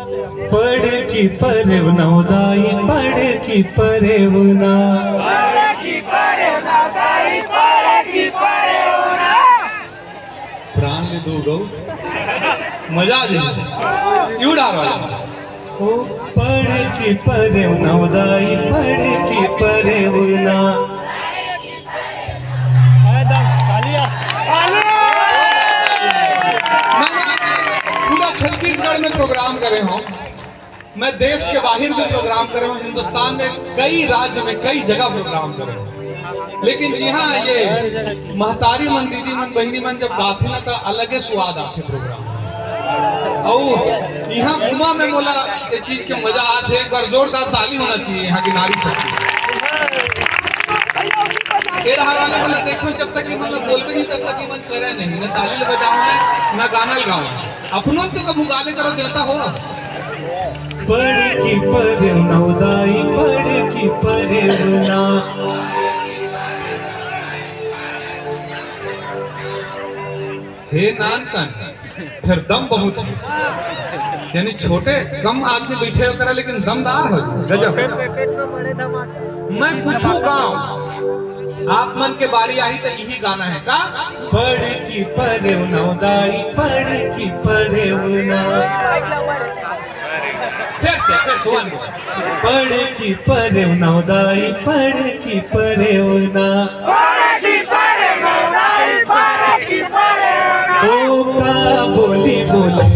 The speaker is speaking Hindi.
पड़ की परेव नवदाई पड़ की परेवना प्राण ले दो गौ मजा आ जाए क्यों डाल रहा ओ पड़ की परेव नवदाई पड़ की परेवना पूरा छत्तीसगढ़ में प्रोग्राम करे हों, मैं देश के बाहर भी प्रोग्राम करे हूँ, हिंदुस्तान में कई राज्य में कई जगह प्रोग्राम करे हूँ, लेकिन जी हाँ ये महतारी मन दीदी मन बहनी मन जब गाते ना तो अलग ही स्वाद आते प्रोग्राम और यहाँ घुमा में बोला ये चीज के मजा आते एक बार जोरदार ताली होना चाहिए यहाँ की नारी शक्ति वाले बोला देखो जब तक ये मतलब बोलवे नहीं तब तक ये मन करे नहीं न ताली बजाओ है न गाना गाओ अपनों तो कब गाले करो देता हो पड़ की परेव नवदाई पड़ की परेवना हे नानकन फिर दम बहुत है यानी छोटे कम आदमी बैठे करा लेकिन दमदार हो गजब मैं पूछूं गाँव आप मन के बारी आई तो यही गाना है का पड़ की परेव नवदाई पड़ की परेवना फिर सुवन पड़ की परेव नवदाई पड़ की परेवना ओ का बोली बोले